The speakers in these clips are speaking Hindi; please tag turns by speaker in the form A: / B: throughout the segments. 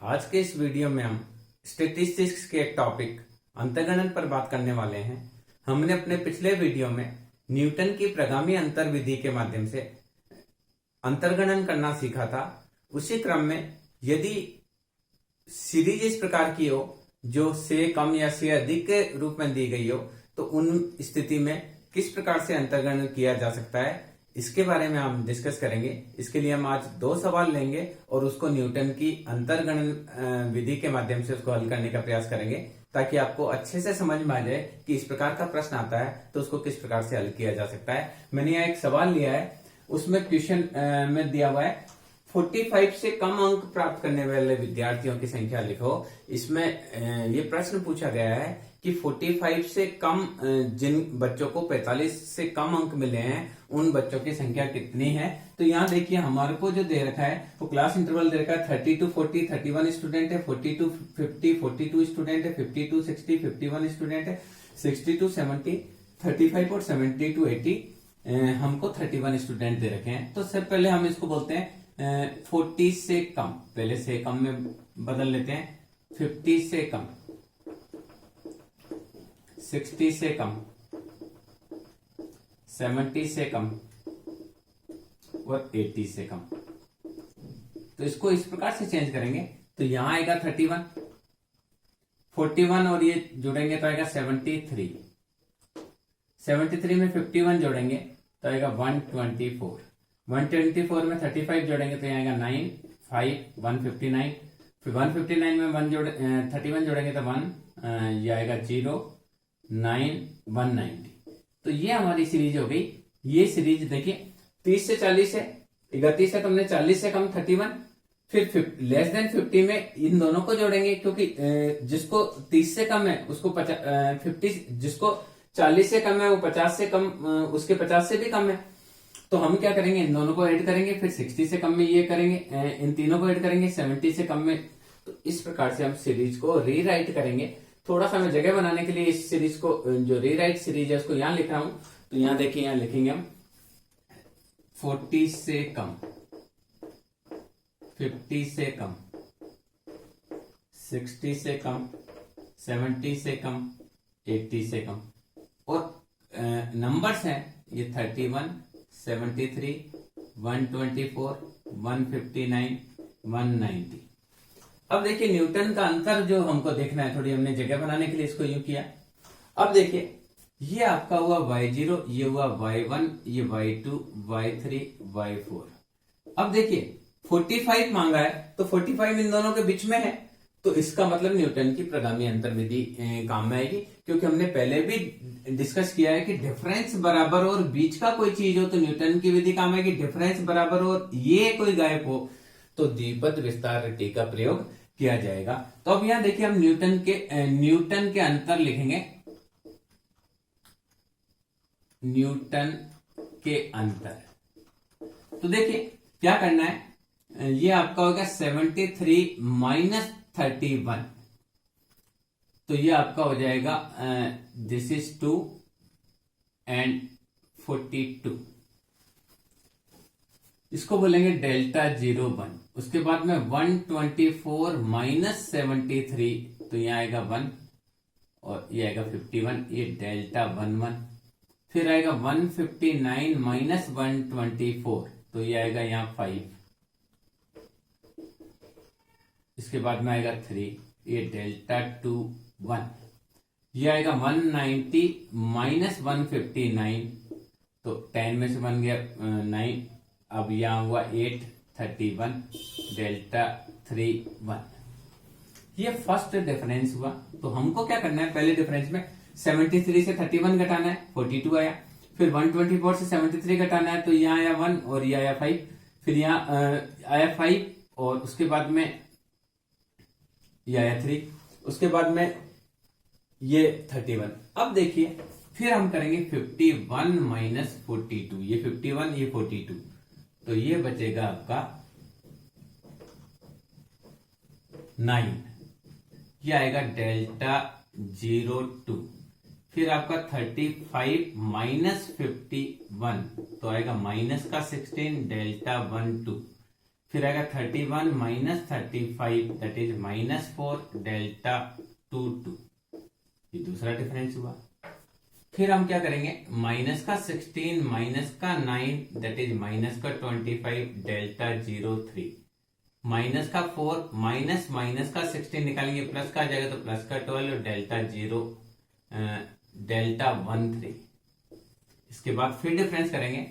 A: आज के इस वीडियो में हम स्टेटिस्टिक्स के एक टॉपिक अंतर्गणन पर बात करने वाले हैं। हमने अपने पिछले वीडियो में न्यूटन की प्रगामी अंतर विधि के माध्यम से अंतर्गणन करना सीखा था। उसी क्रम में यदि सीरीज इस प्रकार की हो जो से कम या से अधिक के रूप में दी गई हो तो उन स्थिति में किस प्रकार से अंतर्गणन किया जा सकता है, इसके बारे में हम डिस्कस करेंगे। इसके लिए हम आज दो सवाल लेंगे और उसको न्यूटन की अंतर्गणन विधि के माध्यम से उसको हल करने का प्रयास करेंगे, ताकि आपको अच्छे से समझ में आ जाए कि इस प्रकार का प्रश्न आता है तो उसको किस प्रकार से हल किया जा सकता है। मैंने यहाँ एक सवाल लिया है, उसमें क्वेश्चन में दिया हुआ है 45 से कम अंक प्राप्त करने वाले विद्यार्थियों की संख्या लिखो। इसमें ये प्रश्न पूछा गया है कि 45 से कम जिन बच्चों को 45 से कम अंक मिले हैं उन बच्चों की संख्या कितनी है। तो यहाँ देखिए हमारे को जो दे रखा है वो क्लास इंटरवल दे रखा है 30 to 40, 31 स्टूडेंट है, 40 to 50, 42 स्टूडेंट है, 50 to 60, 51 स्टूडेंट है, 60 to 70, 35 और 70 to 80 हमको 31 स्टूडेंट दे रखे हैं। तो सबसे पहले हम इसको बोलते हैं 40 से कम, पहले से कम में बदल लेते हैं, 50 से कम, 60 से कम, 70 से कम और 80 से कम। तो इसको इस प्रकार से चेंज करेंगे तो यहां आएगा 31, 41 और ये जोड़ेंगे तो आएगा 73, 73 में 51 जोड़ेंगे तो आएगा 124, 124 में 35 जोड़ेंगे तो यहाँ आएगा 9, 5, 159, फिर 159 में 31 जोड़ेंगे तो 1, ये आएगा 0, 9, 190। तो ये हमारी सीरीज हो गई। ये सीरीज देखिए 30 से 40 है, 31 है तो हमने 40 से कम 31, फिर लेस देन 50 में इन दोनों को जोड़ेंगे, क्योंकि जिसको 30 से कम है उसको 50, जिसको 40 से कम है वो 50 से कम, उसके 50 से भी कम है। तो हम क्या करेंगे, इन दोनों को ऐड करेंगे, फिर 60 से कम में ये करेंगे, इन तीनों को ऐड करेंगे 70 से कम में। तो इस प्रकार से हम सीरीज को रीराइट करेंगे। थोड़ा सा मैं जगह बनाने के लिए इस सीरीज को, जो रीराइट सीरीज है उसको यहां लिख रहा हूं। तो यहां देखिए, यहां लिखेंगे हम 40 से कम, 50 से कम, 60 से कम, 70 से कम, 80 से कम। और नंबर्स हैं ये 31, 73, 124, 159, 190। अब देखिए न्यूटन का अंतर जो हमको देखना है, थोड़ी हमने जगह बनाने के लिए इसको यूं किया। अब देखिए ये आपका हुआ y0, ये हुआ y1, ये y2, y3, y4। अब देखिए 45 मांगा है तो 45 इन दोनों के बीच में है, तो इसका मतलब न्यूटन की प्रगामी अंतर विधि काम में आएगी, क्योंकि हमने पहले भी डिस्कस किया है कि डिफरेंस बराबर और बीच का कोई चीज हो तो न्यूटन की विधि काम आएगी। डिफरेंस बराबर और ये कोई गायब हो तो द्विपद विस्तार रीति का प्रयोग किया जाएगा। तो अब यहां देखिए हम न्यूटन के अंतर लिखेंगे, न्यूटन के अंतर। तो देखिए क्या करना है, ये आपका होगा 73 माइनस 31, तो ये आपका हो जाएगा दिस इज 2 एंड 42। इसको बोलेंगे डेल्टा 01। उसके बाद में 124 माइनस 73, तो यहां आएगा 1 और ये आएगा 51, ये डेल्टा 11। फिर आएगा 159 माइनस 124, तो ये आएगा यहाँ 5। इसके बाद में आएगा 3, ये डेल्टा 21। ये आएगा 190 माइनस 159, तो 10 में से बन गया 9। अब यहां हुआ 8, 31, डेल्टा 31। ये फर्स्ट डिफरेंस हुआ। तो हमको क्या करना है, पहले डिफरेंस में 73 से 31 घटाना है, 42 आया। फिर 124 से 73 घटाना है, तो यहाँ आया 1 और ये आया 5। फिर यहाँ आया 5 और उसके बाद में ये आया 3, उसके बाद में ये 31। अब देखिए फिर हम करेंगे 51 माइनस 42, ये 51, ये 42, तो ये बचेगा आपका 9। ये आएगा डेल्टा 02। फिर आपका 35 माइनस 51, तो आएगा माइनस का 16, डेल्टा 12। फिर आएगा 31 माइनस 35 दैट इज -4 डेल्टा 2 ये दूसरा डिफरेंस हुआ। फिर हम क्या करेंगे, माइनस का 16 माइनस का 9 दैट इज माइनस का 25 डेल्टा 03, माइनस का 4 माइनस माइनस का 16 निकालेंगे, प्लस का आ जाएगा तो प्लस का 12 डेल्टा 0 डेल्टा 13। इसके बाद फिर डिफरेंस करेंगे,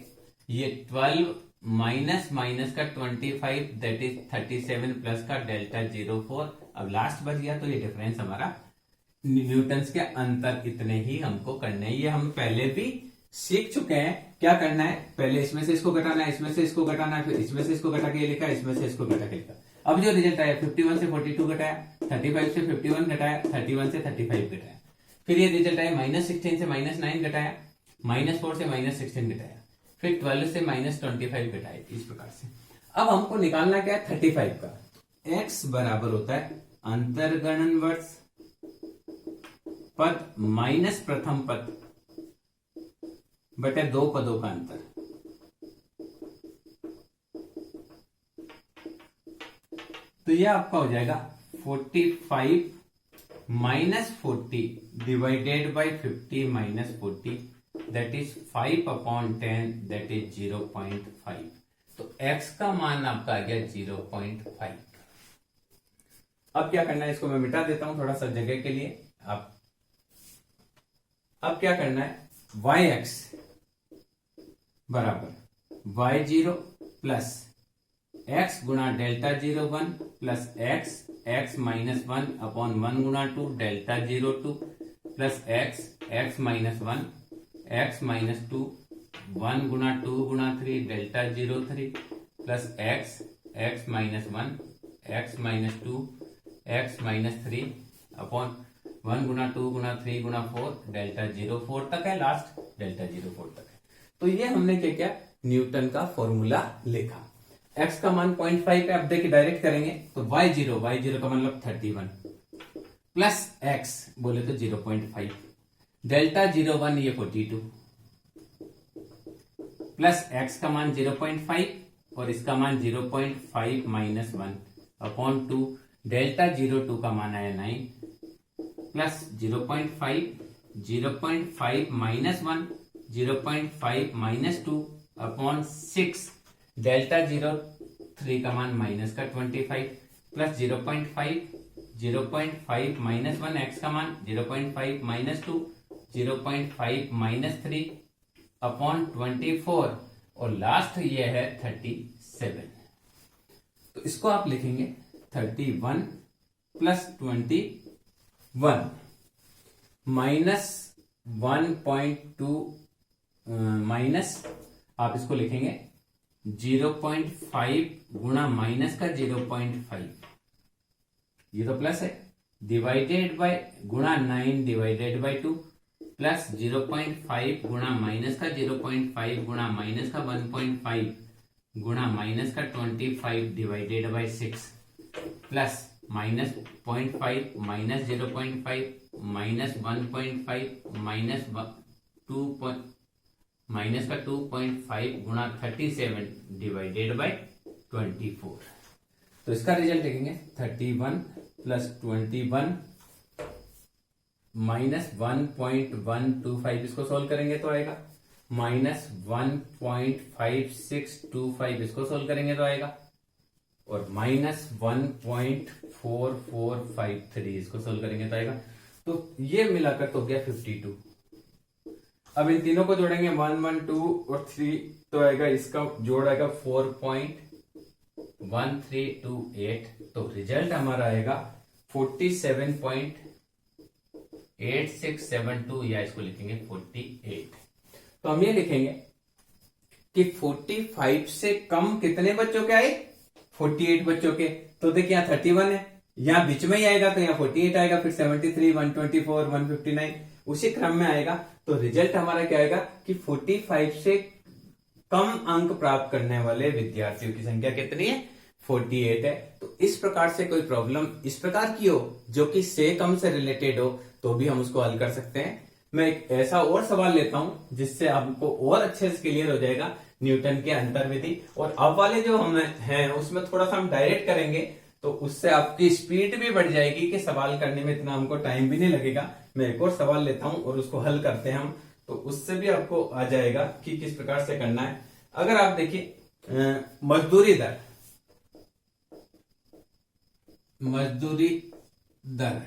A: ये 12 माइनस माइनस का 25 दैट इज 37 प्लस का डेल्टा 04। अब लास्ट बच गया, तो ये डिफरेंस हमारा न्यूटन्स के अंतर इतने ही हमको करने हैं। ये हम पहले भी सीख चुके हैं क्या करना है, पहले इसमें से इसको घटाना है, इसमें से इसको घटाना है, फिर इसमें से इसको घटा के लिखा, इसमें से इसको घटा के लिखा। अब जो रिजल्ट आया 51 से 42 घटाया, 35 से 51 घटाया, 31 से 35 घटाया। फिर ये रिजल्ट आया -16 से -9 घटाया, -4 से -16 घटाया, फिर 12 से -25 घटाया। इस प्रकार से अब हमको निकालना क्या है 35 का। x बराबर होता है अंतर्गणनवर्ष पद माइनस प्रथम पद बटे दो पदों का अंतर। तो यह आपका हो जाएगा 45 minus 40 divided by 50 minus 40 that is 5/10 that is 0.5। तो x का मान आपका आ गया 0.5। अब क्या करना है, इसको मैं मिटा देता हूं थोड़ा सा जगह के लिए। अब क्या करना है, yx बराबर y0 प्लस x गुणा डेल्टा 01 प्लस x माइनस 1/1 गुणा 2 delta 02 plus x minus 1 x minus 2 1 गुणा 2 गुणा 3 delta 03 plus x minus 1 x minus 2 x minus 3/1 गुणा 2 गुणा 3 गुणा 4 डेल्टा 04 तक है, लास्ट डेल्टा 04 तक है। तो ये हमने क्या किया, न्यूटन का फॉर्मूला लिखा। x का मान 0.5 पे, अब देखिए डायरेक्ट करेंगे तो y0 का मतलब 31 प्लस x बोले तो 0.5 डेल्टा 01 ये 42 प्लस x का मान 0.5 और इसका मान 0.5 माइनस 1/2 डेल्टा 02 का मान आया 9 प्लस 0.5 माइनस 1 0.5 माइनस 2/6 डेल्टा 03 का मान माइनस का 25 प्लस 0.5 माइनस 1 x का मान 0.5 माइनस 2 0.5 माइनस 3/24 और लास्ट ये है 37। तो इसको आप लिखेंगे 31 प्लस 21 माइनस 1.2 माइनस आप इसको लिखेंगे 0.5 गुणा माइनस का 0.5 ये तो प्लस है डिवाइडेड बाय गुणा 9 डिवाइडेड बाय 2 प्लस 0.5 गुणा माइनस का 0.5 गुणा माइनस का 1.5 गुणा माइनस का 25 divided by 6 plus minus 0.5 minus 0.5 minus 1.5 minus का 2.5 गुणा 37 डिवाइडेड बाय 24। तो इसका रिजल्ट लिखेंगे 31 प्लस 21 माइनस 1.125 इसको सोल्व करेंगे तो आएगा माइनस 1.5625 इसको सोल्व करेंगे तो आएगा और माइनस 1.4453 इसको सोल्व करेंगे तो आएगा। तो ये मिलाकर तो हो गया 52। अब इन तीनों को जोड़ेंगे 1, 1, 2 और 3 तो आएगा इसका जोड़ आएगा 4.1328। तो रिजल्ट हमारा आएगा 47.8672 या इसको लिखेंगे 48। तो हम ये लिखेंगे कि 45 से कम कितने बच्चों के आए 48 बच्चों के। तो देखिए यहाँ 31 है, यहाँ बीच में ही आएगा तो यहाँ 48 आएगा, फिर 73 124 159 उसी क्रम में आएगा। तो रिजल्ट हमारा क्या आएगा कि 45 से कम अंक प्राप्त करने वाले विद्यार्थियों की संख्या कितनी है 48 है। तो इस प्रकार से कोई प्रॉब्लम इस प्रकार की हो जो कि से कम से रिलेटेड हो तो भी हम उसको हल कर सकते हैं। मैं एक ऐसा और सवाल लेता हूं जिससे आपको और अच्छे से क्लियर हो जाएगा न्यूटन के अंतर विधि। और अब वाले जो हम हैं उसमें थोड़ा सा हम डायरेक्ट करेंगे, तो उससे आपकी स्पीड भी बढ़ जाएगी कि सवाल करने में इतना हमको टाइम भी नहीं लगेगा। मैं एक और सवाल लेता हूं और उसको हल करते हैं हम, तो उससे भी आपको आ जाएगा कि किस प्रकार से करना है। अगर आप देखिए मजदूरी दर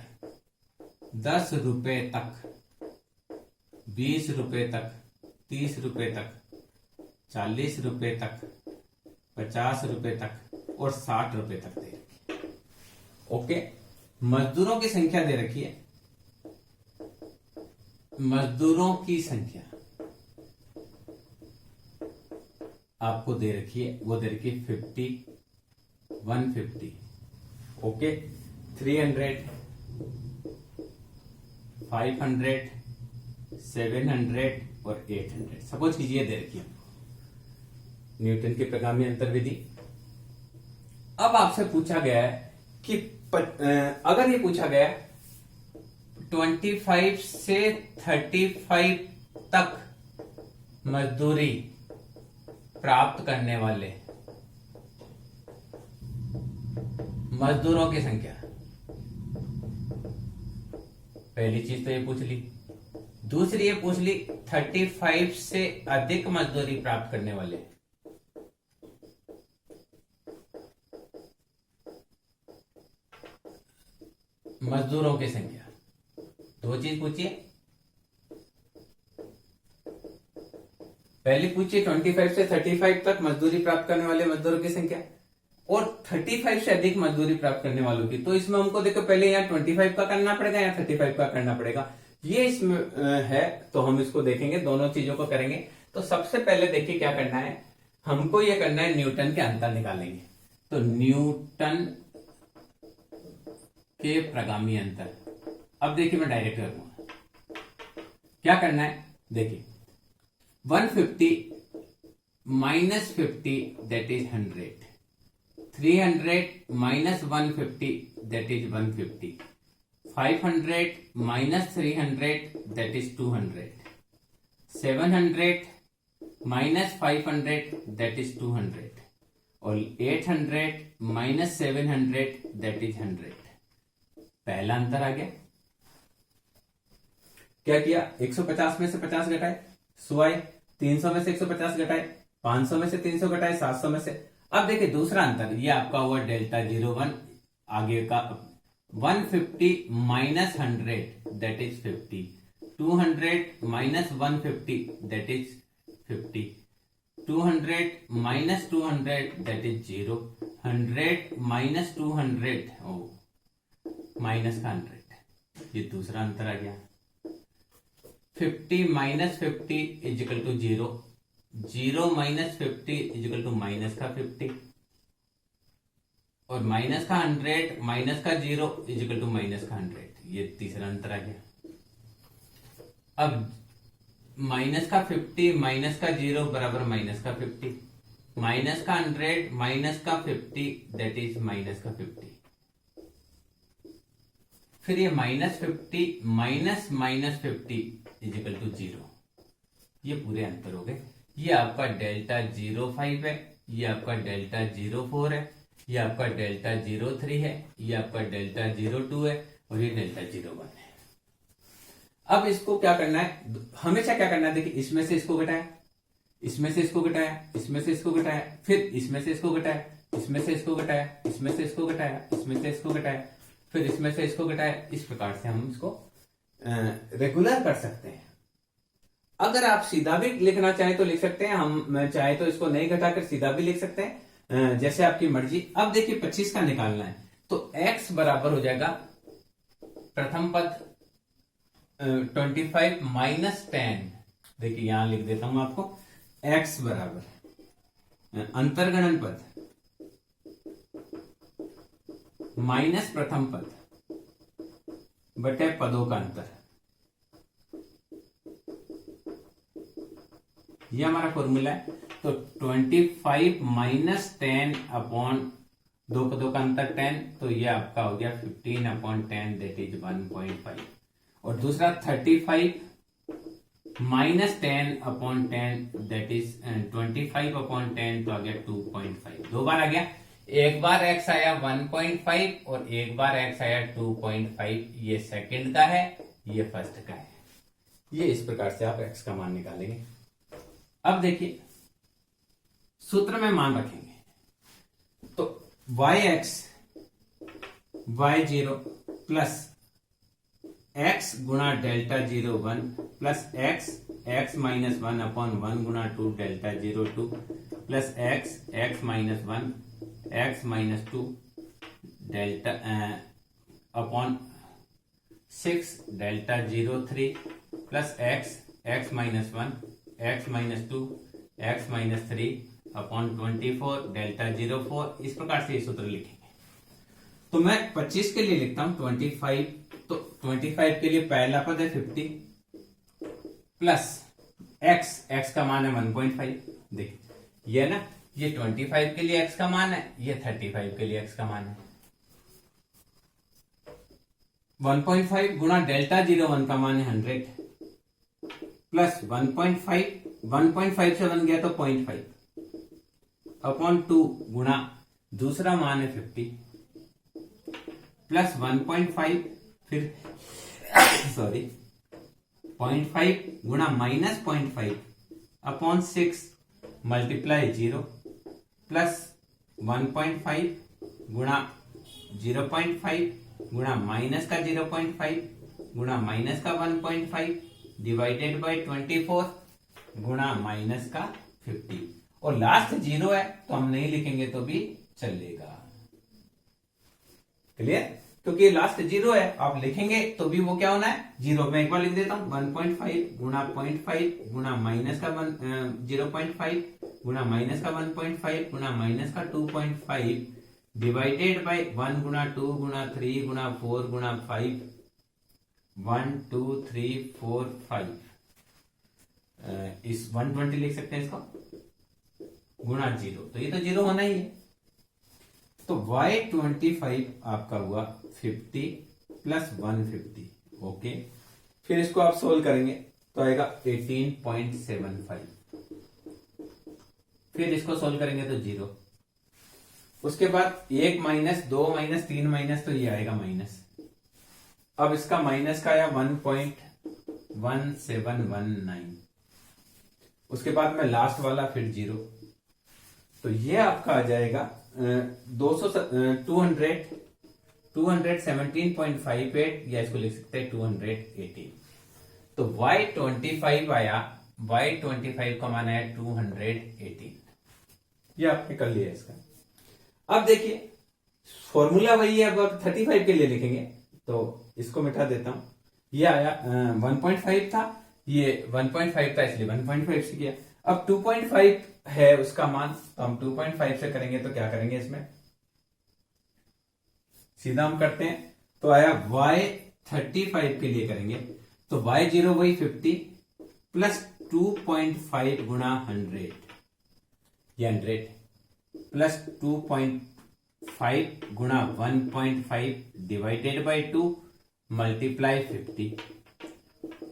A: 10 रुपए तक, 20 रुपए तक, 30 रुपए तक, 40 रुपए तक, 50 रुपए तक और 60 रुपए तक दे रखी है। ओके, मजदूरों की संख्या दे रखी है। मजदूरों की संख्या आपको दे रखी है, वो दे रखी है 50, 150, ओके, 300, 500, 700 और 800 सपोज कीजिए दे रखी है न्यूटन की प्रगामी अंतर विधि। अब आपसे पूछा गया है कि अगर ये पूछा गया 25 से 35 तक मजदूरी प्राप्त करने वाले मजदूरों की संख्या, पहली चीज तो ये पूछ ली। दूसरी ये पूछ ली 35 से अधिक मजदूरी प्राप्त करने वाले मजदूरों की संख्या। दो चीज पूछिए, पहली पूछिए 25 से 35 तक मजदूरी प्राप्त करने वाले मजदूरों की संख्या और 35 से अधिक मजदूरी प्राप्त करने वालों की। तो इसमें हमको देखो पहले यहाँ 25 का करना पड़ेगा या 35 का करना पड़ेगा, ये इसमें है। तो हम इसको देखेंगे, दोनों चीजों को करेंगे। तो सबसे पहले देखिए क्या करना है, हमको ये करना है न्यूटन के अंतर निकालेंगे। तो न्यूटन के प्रगामी अंतर, अब देखिए मैं डायरेक्ट करूंगा। क्या करना है, देखिए 150 minus 50 that is 100, 300 minus 150 that is 150, 500 minus 300 that is 200, 700 minus 500 that is 200 और 800 माइनस 700 दैट इज 100। पहला अंतर आ गया। क्या किया, 150 में से 50 घटाए 100 आए, 300 में से 150 घटाए 500 में से 300 घटाए 700 में से। अब देखिए दूसरा अंतर, ये आपका हुआ डेल्टा 01, आगे का 150 minus 100 that is 50, 200 minus 150 that is 50, 200 minus 200 that is 0, 100 minus 200 minus का 100, ये दूसरा अंतर आ गया। 50 minus 50 equal to 0, 0 minus 50 equal to minus का 50 और माइनस का 100 माइनस का 0 इजिकल टू माइनस का 100, ये तीसरा अंतर आ गया। अब माइनस का 50 माइनस का 0 बराबर माइनस का 50, माइनस का 100 माइनस का 50 दैट इज माइनस का 50। फिर ये minus 50 minus minus 50 equal to 0, ये पूरे अंतर हो गए। ये आपका डेल्टा 05 है, ये आपका डेल्टा 04 है, ये आपका डेल्टा 03 है, ये आपका डेल्टा 02 है और ये डेल्टा 01 है। अब इसको क्या करना है, हमेशा क्या करना है, देखिए इसमें से इसको घटाया, इसमें से इसको घटाया, इसमें से इसको घटाया, फिर इसमें से इसको घटाया, इसमें से इसको घटाया, इसमें से इसको घटाया, इसमें से इसको घटाया, फिर इसमें से इसको घटाया। इस प्रकार से हम इसको रेगुलर कर सकते हैं। अगर आप सीधा भी लिखना चाहें तो लिख सकते हैं, हम चाहे तो इसको नहीं घटाकर सीधा भी लिख सकते हैं, जैसे आपकी मर्जी। अब देखिए 25 का निकालना है, तो x बराबर हो जाएगा प्रथम पद 25 माइनस 10, देखिए यहां लिख देता हूं आपको, x बराबर अंतर्गणन पद माइनस प्रथम पद बटे पदों का अंतर, ये हमारा फॉर्मूला है। तो 25 माइनस 10 अपॉन दो पदों का अंतर 10, तो ये आपका हो गया 15 अपॉन 10 दैट इज 1.5। और दूसरा 35 -10/10 दैट इज 25/10 तो आ गया 2.5। दो बार आ गया, एक बार x आया 1.5 और एक बार x आया 2.5। ये सेकंड का है, ये फर्स्ट का है। ये इस प्रकार से आप x का मान निकालेंगे। अब देखिए सूत्र में मान रखेंगे तो yx y0 प्लस x गुणा डेल्टा 0 1 प्लस x माइनस 1/1 गुणा 2 delta 0 2 plus x minus 1 x minus 2 delta upon 6 delta 0 3 plus x minus 1 x minus 2 x minus 3 upon 24 delta 0 4। इस प्रकार से ये सूत्र लिखेंगे। तो मैं 25 के लिए लिखता हूं 25। तो 25 के लिए पहला पद है 50 प्लस x का मान है 1.5। देखिए ये ना, ये 25 के लिए x का मान है, ये 35 के लिए x का मान है। 1.5 गुणा डेल्टा 0 1 का मान है 100 प्लस 1.5 से 1 गया तो 0.5 अपॉन 2 गुणा दूसरा मान है 50 प्लस 1.5 फिर 0.5 गुणा माइनस 0.5 अपॉन 6 मल्टीप्लाई 0 प्लस 1.5 गुणा 0.5 गुणा माइनस का 0.5 गुणा माइनस का 1.5 डिवाइडेड बाय 24 गुणा माइनस का 50 और लास्ट 0 है तो हम नहीं लिखेंगे तो भी चलेगा। क्लियर? क्योंकि लास्ट 0 है, आप लिखेंगे तो भी वो क्या होना है 0। मैं एक बार लिख देता हूं 1.5 गुणा 0.5 गुणा माइनस का 0.5 गुणा माइनस का 1.5 गुणा माइनस का 2.5 डिवाइडेड बाय 1 गुणा 2 गुणा 3 गुणा 4 गुणा 5 1 2 3 4 5 इस 120 लिख सकते हैं इसको गुणा 0। तो ये तो 0 होना ही है। तो y25 आपका हुआ 50 प्लस 150। ओके, फिर इसको आप सोल्व करेंगे तो आएगा 18.75। फिर इसको सोल्व करेंगे तो 0। उसके बाद 1 माइनस 2 माइनस 3 माइनस तो ये आएगा माइनस। अब इसका माइनस का आया 1.1719। उसके बाद में लास्ट वाला फिर 0। तो ये आपका आ जाएगा 217.58 या इसको लिख सकते हैं 218। तो y25 आया, y25 का मान आया 218। ये आपने कर लिया इसका। अब देखिए फॉर्मूला वही है, अब 35 के लिए लिखेंगे तो इसको मिटा देता हूं। ये आया 1.5 था, ये 1.5 था इसलिए 1.5 से किया। अब 2.5 है उसका मान, तो हम 2.5 से करेंगे तो क्या करेंगे इसमें सीधा हम करते हैं। तो आया y35 के लिए करेंगे तो y0 वही 50 प्लस 2.5 गुणा 100 ये 100 प्लस 2.5 गुणा 1.5 divided by 2 multiply 50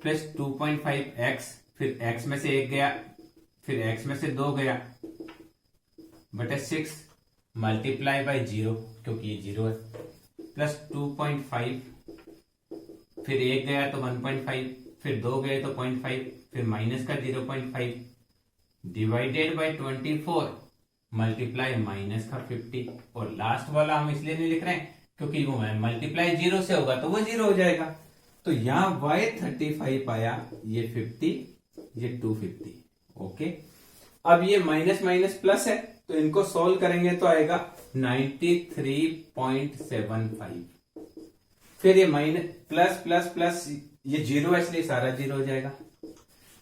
A: plus 2.5x फिर x में से 1 गया फिर x में से 2 गया बटे 6 मल्टीप्लाई बाय 0 क्योंकि ये 0 है प्लस 2.5 फिर 1 गया तो 1.5 फिर 2 गए तो 0.5 फिर माइनस का 0.5 डिवाइडेड बाय 24 मल्टीप्लाई माइनस का 50 और लास्ट वाला हम इसलिए नहीं लिख रहे हैं क्योंकि वो मल्टीप्लाई 0 से होगा तो वो 0 हो जाएगा। तो यहां y35 आया, ये 50 ये 250। ओके, अब ये माइनस माइनस प्लस है तो इनको सोल्व करेंगे तो आएगा 93.75। फिर ये माइनस प्लस प्लस प्लस ये 0 है इसलिए सारा 0 हो जाएगा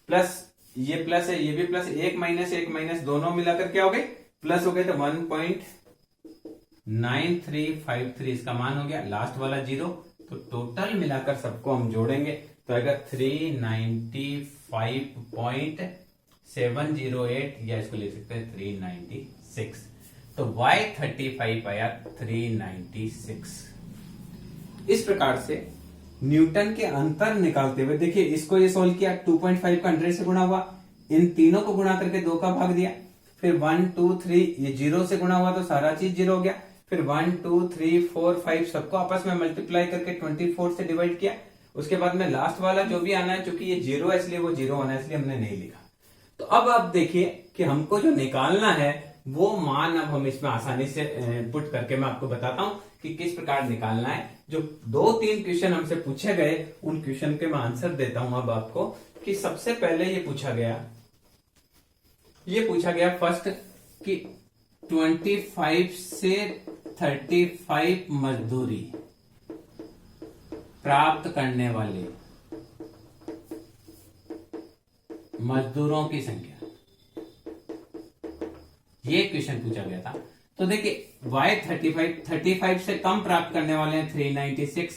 A: प्लस ये प्लस है ये भी प्लस, एक माइनस दोनों मिलाकर क्या हो गए प्लस हो गए तो 1.9353 इसका मान हो गया। लास्ट वाला 0 तो टोटल मिलाकर सबको हम जोड़ेंगे तो आएगा 395.708 या इसको लिख सकते हैं 396। तो y35 आया 396। इस प्रकार से न्यूटन के अंतर निकालते हुए देखिए, इसको ये सोल्व किया, 2.5 का 100 से गुणा हुआ, इन तीनों को गुणा करके 2 का भाग दिया, फिर 1 2 3 ये 0 से गुणा हुआ तो सारा चीज 0 हो गया, फिर 1 2 3 4 5 सबको आपस में मल्टीप्लाई करके 24 से डिवाइड किया। उसके बाद में लास्ट वाला जो भी आना है, चूंकि ये 0 है इसलिए वो 0 आना है, इसलिए हमने नहीं लिखा। तो अब आप देखिए कि हमको जो निकालना है वो मान अब हम इसमें आसानी से पुट करके मैं आपको बताता हूं कि किस प्रकार निकालना है। जो 2-3 क्वेश्चन हमसे पूछे गए उन क्वेश्चन के मैं आंसर देता हूं अब आपको। कि सबसे पहले ये पूछा गया फर्स्ट कि 25 से 35 मजदूरी प्राप्त करने वाले मजदूरों की संख्या, ये क्वेश्चन पूछा गया था। तो देखिए y 35 से कम प्राप्त करने वाले हैं 396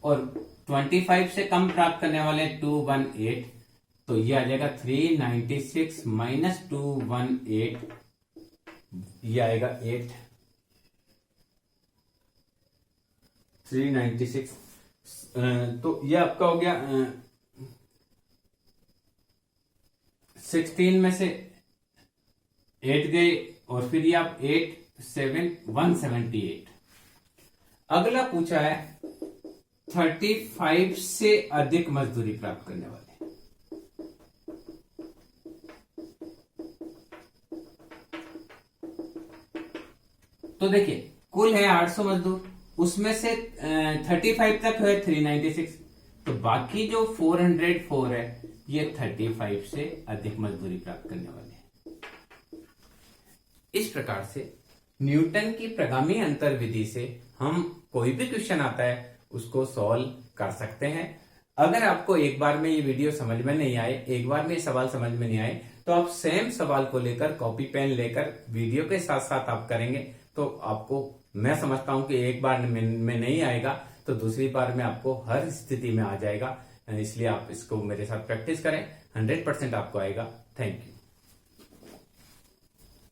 A: और 25 से कम प्राप्त करने वाले हैं 218। तो ये आ जाएगा 396 माइनस 218, ये आएगा 8। 396 तो ये आपका हो गया 16 में से 8 गए और फिर ये आप 8 7 178। अगला पूछा है 35 से अधिक मजदूरी प्राप्त करने वाले। तो देखिए कुल है 800 मजदूर, उसमें से 35 तक है 396, तो बाकी जो 404 है ये 35 से अधिक मजदूरी प्राप्त करने वाले हैं। इस प्रकार से न्यूटन की प्रगामी अंतर विधि से हम कोई भी क्वेश्चन आता है उसको सॉल्व कर सकते हैं। अगर आपको एक बार में ये वीडियो समझ में नहीं आए, एक बार में सवाल समझ में नहीं आए, तो आप सेम सवाल को लेकर कॉपी पेन लेकर वीडियो के साथ साथ आप करेंगे तो आपको, मैं समझता हूं कि एक बार में नहीं आएगा तो दूसरी बार में आपको हर स्थिति में आ जाएगा। इसलिए आप इसको मेरे साथ प्रैक्टिस करें, 100% आपको आएगा। Thank you.